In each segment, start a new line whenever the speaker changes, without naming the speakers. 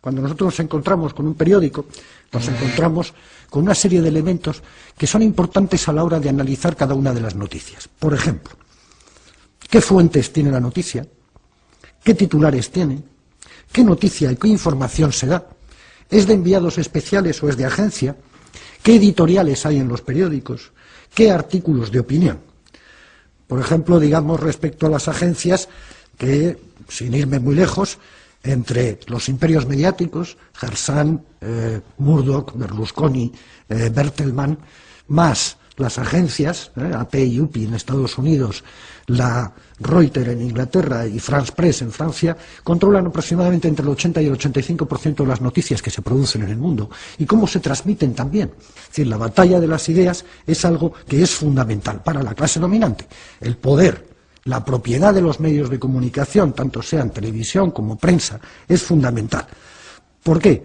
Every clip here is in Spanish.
Cuando nosotros nos encontramos con un periódico, nos encontramos con una serie de elementos que son importantes a la hora de analizar cada una de las noticias. Por ejemplo, ¿qué fuentes tiene la noticia? ¿Qué titulares tiene? ¿Qué noticia y qué información se da? ¿Es de enviados especiales o es de agencia? ¿Qué editoriales hay en los periódicos? ¿Qué artículos de opinión? Por ejemplo, digamos respecto a las agencias que, sin irme muy lejos, entre los imperios mediáticos, Hersan, Murdoch, Berlusconi, Bertelsmann, más las agencias, AP y UPI en Estados Unidos, la Reuters en Inglaterra y France Press en Francia, controlan aproximadamente entre el 80 y el 85% de las noticias que se producen en el mundo y cómo se transmiten también. Es decir, la batalla de las ideas es algo que es fundamental para la clase dominante. El poder, la propiedad de los medios de comunicación, tanto sean televisión como prensa, es fundamental. ¿Por qué?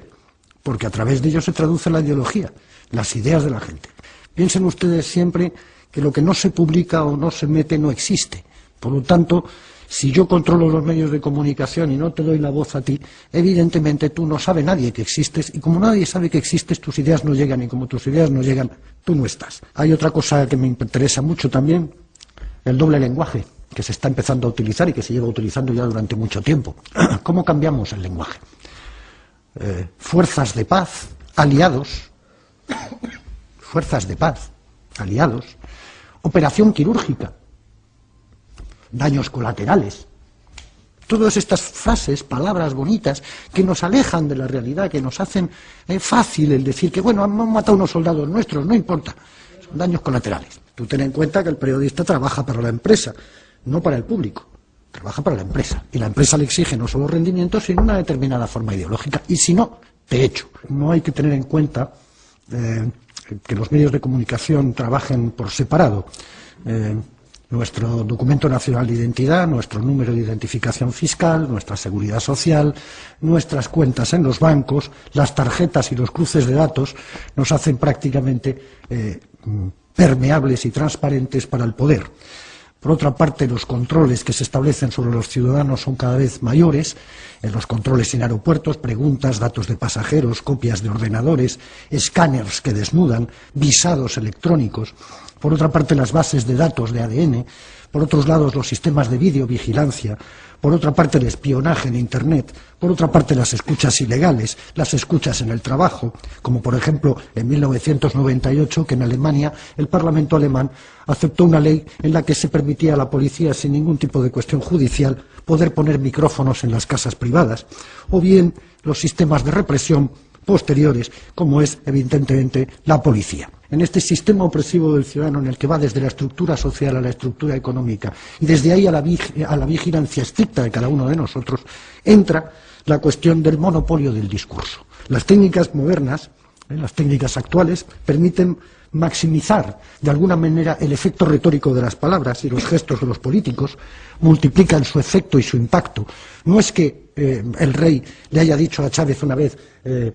Porque a través de ellos se traduce la ideología, las ideas de la gente. Piensen ustedes siempre que lo que no se publica o no se mete no existe. Por lo tanto, si yo controlo los medios de comunicación y no te doy la voz a ti, evidentemente tú no sabe nadie que existes, y como nadie sabe que existes, tus ideas no llegan, y como tus ideas no llegan, tú no estás. Hay otra cosa que me interesa mucho también, el doble lenguaje, que se está empezando a utilizar y que se lleva utilizando ya durante mucho tiempo. ¿Cómo cambiamos el lenguaje? Fuerzas de paz, aliados, fuerzas de paz, aliados, operación quirúrgica, daños colaterales. Todas estas frases, palabras bonitas, que nos alejan de la realidad, que nos hacen fácil el decir que, bueno, han matado unos soldados nuestros, no importa, son daños colaterales. Tú ten en cuenta que el periodista trabaja para la empresa, no para el público, trabaja para la empresa. Y la empresa le exige no solo rendimientos, sino una determinada forma ideológica. Y si no, te echo. No hay que tener en cuenta que los medios de comunicación trabajen por separado. Nuestro documento nacional de identidad, nuestro número de identificación fiscal, nuestra seguridad social, nuestras cuentas en los bancos, las tarjetas y los cruces de datos nos hacen prácticamente permeables y transparentes para el poder. Por otra parte, los controles que se establecen sobre los ciudadanos son cada vez mayores, los controles en aeropuertos, preguntas, datos de pasajeros, copias de ordenadores, escáneres que desnudan, visados electrónicos. Por otra parte, las bases de datos de ADN, por otros lados, los sistemas de videovigilancia, por otra parte, el espionaje en Internet, por otra parte, las escuchas ilegales, las escuchas en el trabajo, como por ejemplo en 1998, que en Alemania el Parlamento alemán aceptó una ley en la que se permitía a la policía, sin ningún tipo de cuestión judicial, poder poner micrófonos en las casas privadas, o bien los sistemas de represión posteriores, como es evidentemente la policía. En este sistema opresivo del ciudadano, en el que va desde la estructura social a la estructura económica y desde ahí a la vigilancia estricta de cada uno de nosotros, entra la cuestión del monopolio del discurso. Las técnicas modernas, las técnicas actuales, permiten maximizar de alguna manera el efecto retórico de las palabras, y los gestos de los políticos multiplican su efecto y su impacto. No es que el rey le haya dicho a Chávez una vez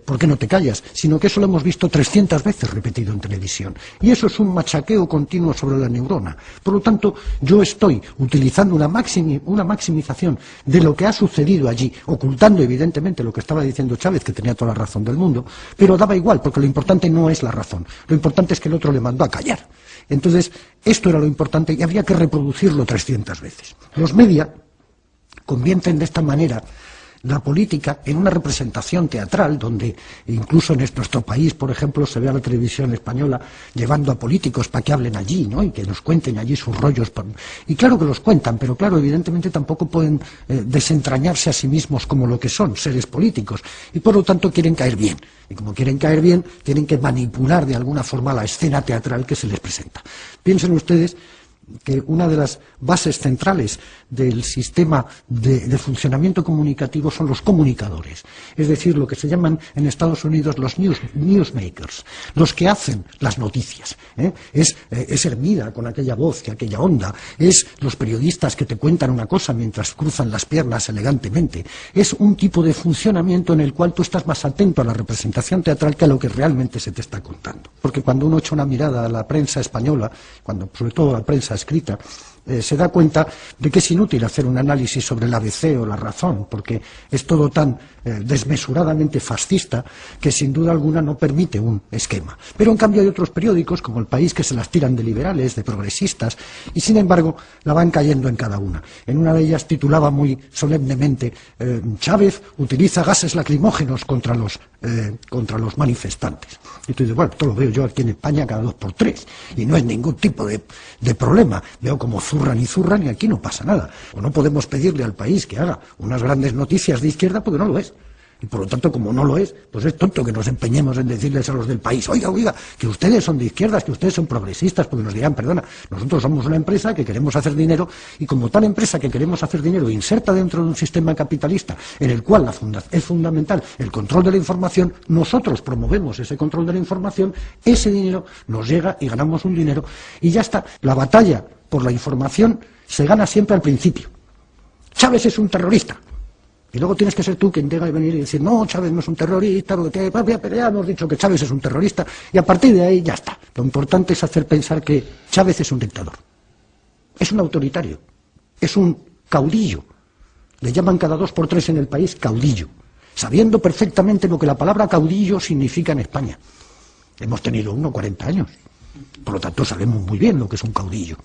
¿por qué no te callas?, sino que eso lo hemos visto 300 veces repetido en televisión, y eso es un machaqueo continuo sobre la neurona. Por lo tanto, yo estoy utilizando una maximización de lo que ha sucedido allí, ocultando evidentemente lo que estaba diciendo Chávez, que tenía toda la razón del mundo, pero daba igual, porque lo importante no es la razón, lo importante es que el otro le mandó a callar. Entonces, esto era lo importante y habría que reproducirlo 300 veces. Los media convierten de esta manera la política en una representación teatral, donde incluso en nuestro país, por ejemplo, se ve a la televisión española llevando a políticos para que hablen allí, ¿no?, y que nos cuenten allí sus rollos. Y claro que los cuentan, pero claro, evidentemente tampoco pueden desentrañarse a sí mismos como lo que son, seres políticos, y por lo tanto quieren caer bien. Y como quieren caer bien, tienen que manipular de alguna forma la escena teatral que se les presenta. Piensen ustedes que una de las bases centrales del sistema de funcionamiento comunicativo son los comunicadores, es decir, lo que se llaman en Estados Unidos los newsmakers, los que hacen las noticias. Es Hermida con aquella voz y aquella onda, es los periodistas que te cuentan una cosa mientras cruzan las piernas elegantemente, es un tipo de funcionamiento en el cual tú estás más atento a la representación teatral que a lo que realmente se te está contando. Porque cuando uno echa una mirada a la prensa española, sobre todo a la prensa escrita, se da cuenta de que es inútil hacer un análisis sobre el ABC o la razón, porque es todo tan desmesuradamente fascista que sin duda alguna no permite un esquema. Pero en cambio hay otros periódicos, como El País, que se las tiran de liberales, de progresistas, y sin embargo la van cayendo en cada una. En una de ellas titulaba muy solemnemente Chávez utiliza gases lacrimógenos contra los manifestantes. Y tú dices, bueno, esto lo veo yo aquí en España cada 2 por 3 y no es ningún tipo de problema. Veo como zurran y aquí no pasa nada. O no podemos pedirle al País que haga unas grandes noticias de izquierda porque no lo es. Y por lo tanto, como no lo es, pues es tonto que nos empeñemos en decirles a los del País, oiga, que ustedes son de izquierdas, que ustedes son progresistas, porque nos dirán, perdona, nosotros somos una empresa que queremos hacer dinero y como tal empresa que queremos hacer dinero inserta dentro de un sistema capitalista en el cual es fundamental el control de la información, nosotros promovemos ese control de la información, ese dinero nos llega y ganamos un dinero y ya está. La batalla por la información se gana siempre al principio. Chávez es un terrorista. Y luego tienes que ser tú quien tenga que venir y decir, no, Chávez no es un terrorista, pero ya hemos dicho que Chávez es un terrorista, y a partir de ahí ya está. Lo importante es hacer pensar que Chávez es un dictador, es un autoritario, es un caudillo. Le llaman cada 2 por 3 en el país caudillo, sabiendo perfectamente lo que la palabra caudillo significa en España. Hemos tenido 40 años, por lo tanto sabemos muy bien lo que es un caudillo.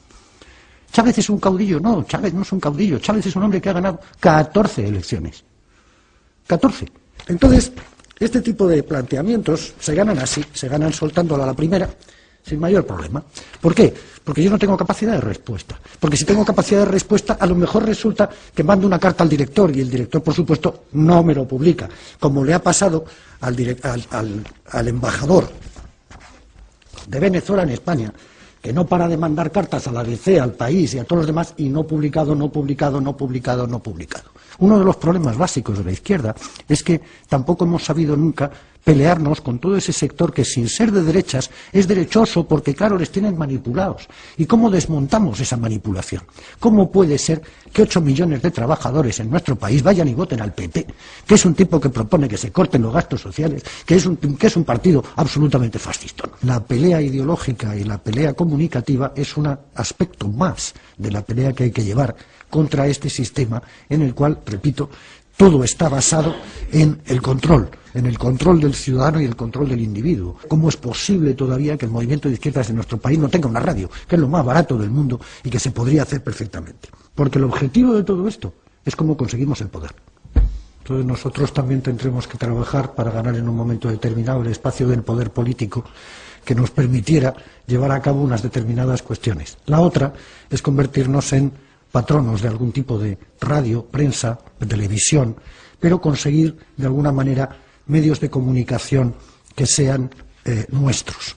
¿Chávez es un caudillo? No, Chávez no es un caudillo. Chávez es un hombre que ha ganado 14 elecciones. 14. Entonces, este tipo de planteamientos se ganan así, se ganan soltándolo a la primera, sin mayor problema. ¿Por qué? Porque yo no tengo capacidad de respuesta. Porque si tengo capacidad de respuesta, a lo mejor resulta que mando una carta al director y el director, por supuesto, no me lo publica. Como le ha pasado al embajador de Venezuela en España, que no para de mandar cartas a la ABC, al País y a todos los demás, y no publicado. Uno de los problemas básicos de la izquierda es que tampoco hemos sabido nunca pelearnos con todo ese sector que, sin ser de derechas, es derechoso porque, claro, les tienen manipulados. ¿Y cómo desmontamos esa manipulación? ¿Cómo puede ser que 8 millones de trabajadores en nuestro país vayan y voten al PP, que es un tipo que propone que se corten los gastos sociales, que es un partido absolutamente fascista? La pelea ideológica y la pelea comunicativa es un aspecto más de la pelea que hay que llevar contra este sistema en el cual, repito, todo está basado en el control del ciudadano y el control del individuo. ¿Cómo es posible todavía que el movimiento de izquierdas de nuestro país no tenga una radio, que es lo más barato del mundo y que se podría hacer perfectamente? Porque el objetivo de todo esto es cómo conseguimos el poder. Entonces nosotros también tendremos que trabajar para ganar en un momento determinado el espacio del poder político que nos permitiera llevar a cabo unas determinadas cuestiones. La otra es convertirnos en patronos de algún tipo de radio, prensa, televisión, pero conseguir de alguna manera medios de comunicación que sean nuestros.